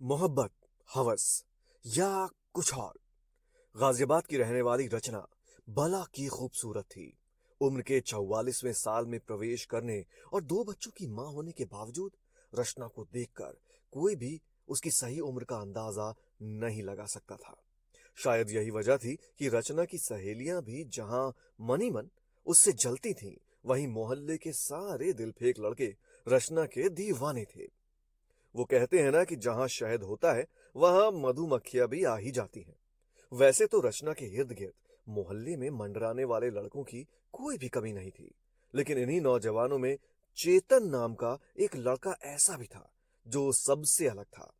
मोहब्बत, हवस या कुछ और। गाजियाबाद की रहने वाली रचना भला की खूबसूरत थी। उम्र के 44वें साल में प्रवेश करने और दो बच्चों की मां होने के बावजूद रचना को देखकर कोई भी उसकी सही उम्र का अंदाजा नहीं लगा सकता था। शायद यही वजह थी कि रचना की सहेलियां भी जहां मनी मन उससे जलती थीं, वहीं मोहल्ले के सारे दिलफेक लड़के रचना के दीवाने थे। वो कहते हैं ना कि जहां शहद होता है वहां मधुमक्खियां भी आ ही जाती हैं। वैसे तो रचना के इर्द गिर्द मोहल्ले में मंडराने वाले लड़कों की कोई भी कमी नहीं थी, लेकिन इन्हीं नौजवानों में चेतन नाम का एक लड़का ऐसा भी था जो सबसे अलग था।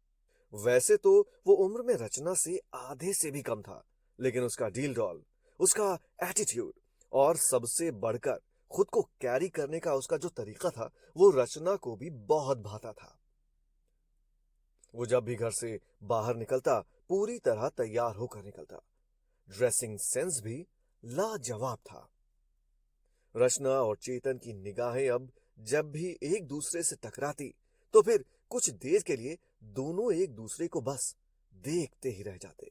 वैसे तो वो उम्र में रचना से आधे से भी कम था, लेकिन उसका डील डॉल, उसका एटीट्यूड और सबसे बढ़कर खुद को कैरी करने का उसका जो तरीका था, वो रचना को भी बहुत भाता था। वो जब भी घर से बाहर निकलता पूरी तरह तैयार होकर निकलता। ड्रेसिंग सेंस भी लाजवाब था। रचना और चेतन की निगाहें अब जब भी एक दूसरे से टकराती तो फिर कुछ देर के लिए दोनों एक दूसरे को बस देखते ही रह जाते।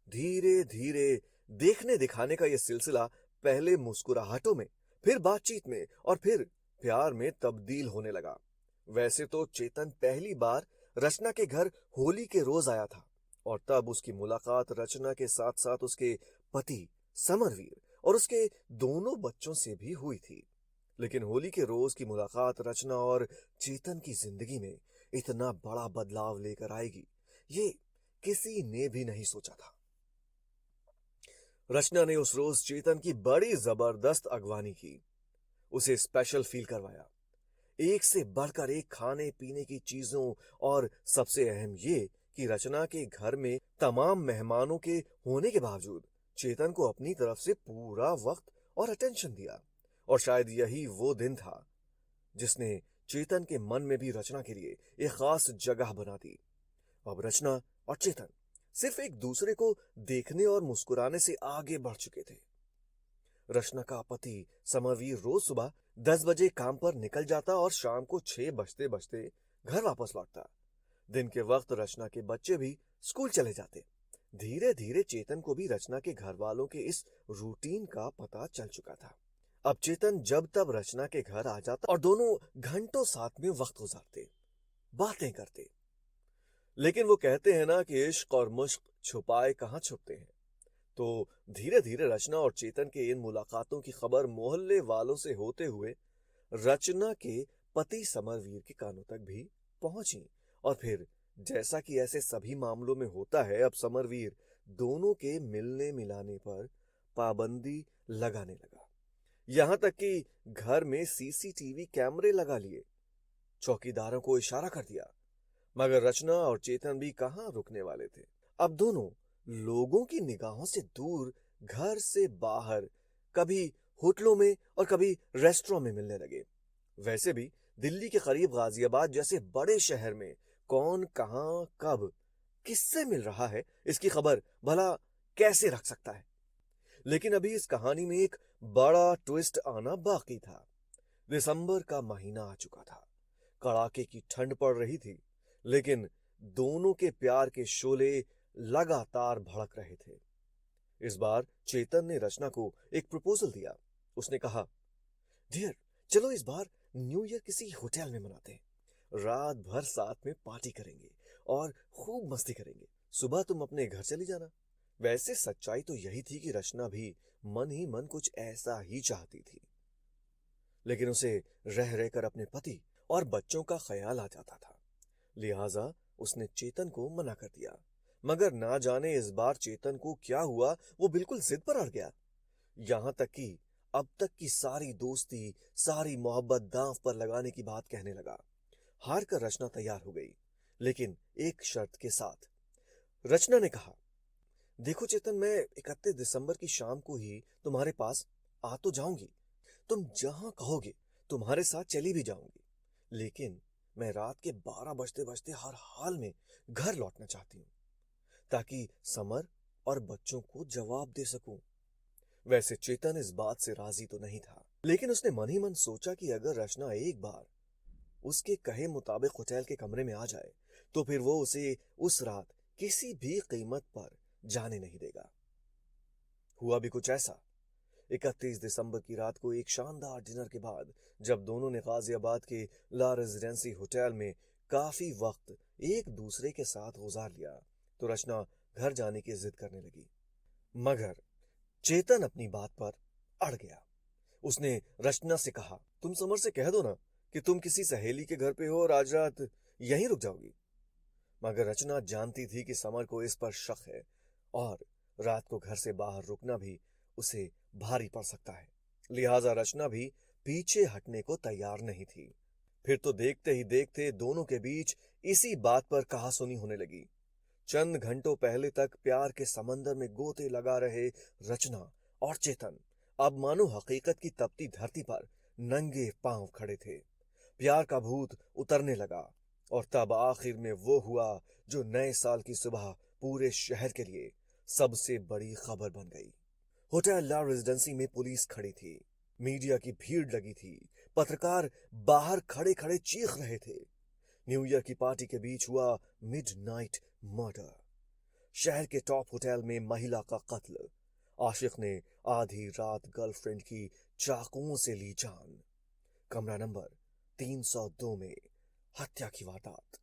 धीरे धीरे देखने दिखाने का यह सिलसिला पहले मुस्कुराहटों में, फिर बातचीत में और फिर प्यार में तब्दील होने लगा। वैसे तो चेतन पहली बार रचना के घर होली के रोज आया था, और तब उसकी मुलाकात रचना के साथ साथ उसके पति समरवीर और उसके दोनों बच्चों से भी हुई थी। लेकिन होली के रोज की मुलाकात रचना और चेतन की जिंदगी में इतना बड़ा बदलाव लेकर आएगी, ये किसी ने भी नहीं सोचा था। रचना ने उस रोज चेतन की बड़ी जबरदस्त अगवानी की, उसे स्पेशल फील करवाया। एक से बढ़कर एक खाने पीने की चीजों, और सबसे अहम ये कि रचना के घर में तमाम मेहमानों के होने के बावजूद चेतन को अपनी तरफ से पूरा वक्त और अटेंशन दिया। और शायद यही वो दिन था जिसने चेतन के मन में भी रचना के लिए एक खास जगह बना दी। अब रचना और चेतन सिर्फ एक दूसरे को देखने और मुस्कुराने से आगे बढ़ चुके थे। रचना का पति समरवीर रोज सुबह 10 बजे काम पर निकल जाता और शाम को 6 बजते बजते घर वापस लौटता। दिन के वक्त रचना के बच्चे भी स्कूल चले जाते। धीरे धीरे चेतन को भी रचना के घर वालों के इस रूटीन का पता चल चुका था। अब चेतन जब तब रचना के घर आ जाता और दोनों घंटों साथ में वक्त गुजारते, बातें करते। लेकिन वो कहते हैं ना कि इश्क और मुश्क छुपाए कहाँ छुपते हैं। तो धीरे धीरे रचना और चेतन के इन मुलाकातों की खबर मोहल्ले वालों से होते हुए रचना के पति समरवीर के कानों तक भी पहुंची। और फिर जैसा कि ऐसे सभी मामलों में होता है, अब समरवीर दोनों के मिलने मिलाने पर पाबंदी लगाने लगा। यहां तक कि घर में सीसीटीवी कैमरे लगा लिए, चौकीदारों को इशारा कर दिया। मगर रचना और चेतन भी कहां रुकने वाले थे। अब दोनों लोगों की निगाहों से दूर घर से बाहर, कभी होटलों में और कभी रेस्टोरेंट में मिलने लगे। वैसे भी दिल्ली के करीब गाजियाबाद जैसे बड़े शहर में कौन कहां कब किससे मिल रहा है, इसकी खबर भला कैसे रख सकता है। लेकिन अभी इस कहानी में एक बड़ा ट्विस्ट आना बाकी था। दिसंबर का महीना आ चुका था। कड़ाके की ठंड पड़ रही थी, लेकिन दोनों के प्यार के शोले लगातार भड़क रहे थे। इस बार चेतन ने रचना को एक प्रपोजल दिया। उसने कहा, डियर, चलो इस बार न्यू ईयर किसी होटल में मनाते हैं। रात भर साथ में पार्टी करेंगे और खूब मस्ती करेंगे। सुबह तुम अपने घर चली जाना। वैसे सच्चाई तो यही थी कि रचना भी मन ही मन कुछ ऐसा ही चाहती थी, लेकिन उसे रह रहकर अपने पति और बच्चों का ख्याल आ जाता था। लिहाजा उसने चेतन को मना कर दिया। मगर ना जाने इस बार चेतन को क्या हुआ, वो बिल्कुल जिद पर अड़ गया। यहां तक कि अब तक की सारी दोस्ती, सारी मोहब्बत दांव पर लगाने की बात कहने लगा। हार कर रचना तैयार हो गई, लेकिन एक शर्त के साथ। रचना ने कहा, देखो चेतन, मैं 31 दिसंबर की शाम को ही तुम्हारे पास आ तो जाऊंगी। तुम जहां कहोगे तुम्हारे साथ चली भी जाऊंगी, लेकिन मैं रात के 12 बजते बजते हर हाल में घर लौटना चाहती हूँ, ताकि समर और बच्चों को जवाब दे सकूं। वैसे चेतन इस बात से राजी तो नहीं था, लेकिन उसने मन ही मन सोचा कि अगर रचना एक बार उसके कहे मुताबिक होटल के कमरे में आ जाए तो फिर वो उसे उस रात किसी भी कीमत पर जाने नहीं देगा। हुआ भी कुछ ऐसा। 31 दिसंबर की रात को एक शानदार डिनर के बाद जब दोनों ने गाजियाबाद के ला रेजिडेंसी होटल में काफी वक्त एक दूसरे के साथ गुजार लिया तो रचना घर जाने की जिद करने लगी। मगर चेतन अपनी बात पर अड़ गया। उसने रचना से कहा, तुम समर से कह दो ना कि तुम किसी सहेली के घर पे हो और आज रात यहीं रुक जाओगी। मगर रचना जानती थी कि समर को इस पर शक है और रात को घर से बाहर रुकना भी उसे भारी पड़ सकता है। लिहाजा रचना भी पीछे हटने को तैयार नहीं थी। फिर तो देखते ही देखते दोनों के बीच इसी बात पर कहासुनी होने लगी। चंद घंटों पहले तक प्यार के समंदर में गोते लगा रहे रचना और चेतन अब मानो हकीकत की तपती धरती पर नंगे पांव खड़े थे। प्यार का भूत उतरने लगा और तब आखिर में वो हुआ जो नए साल की सुबह पूरे शहर के लिए सबसे बड़ी खबर बन गई। होटल ला रेजिडेंसी में पुलिस खड़ी थी, मीडिया की भीड़ लगी थी, पत्रकार बाहर खड़े खड़े चीख रहे थे। न्यू ईयर की पार्टी के बीच हुआ मिडनाइट मर्डर। शहर के टॉप होटल में महिला का कत्ल। आशिक ने आधी रात गर्लफ्रेंड की चाकुओं से ली जान। कमरा नंबर 302 में हत्या की वारदात।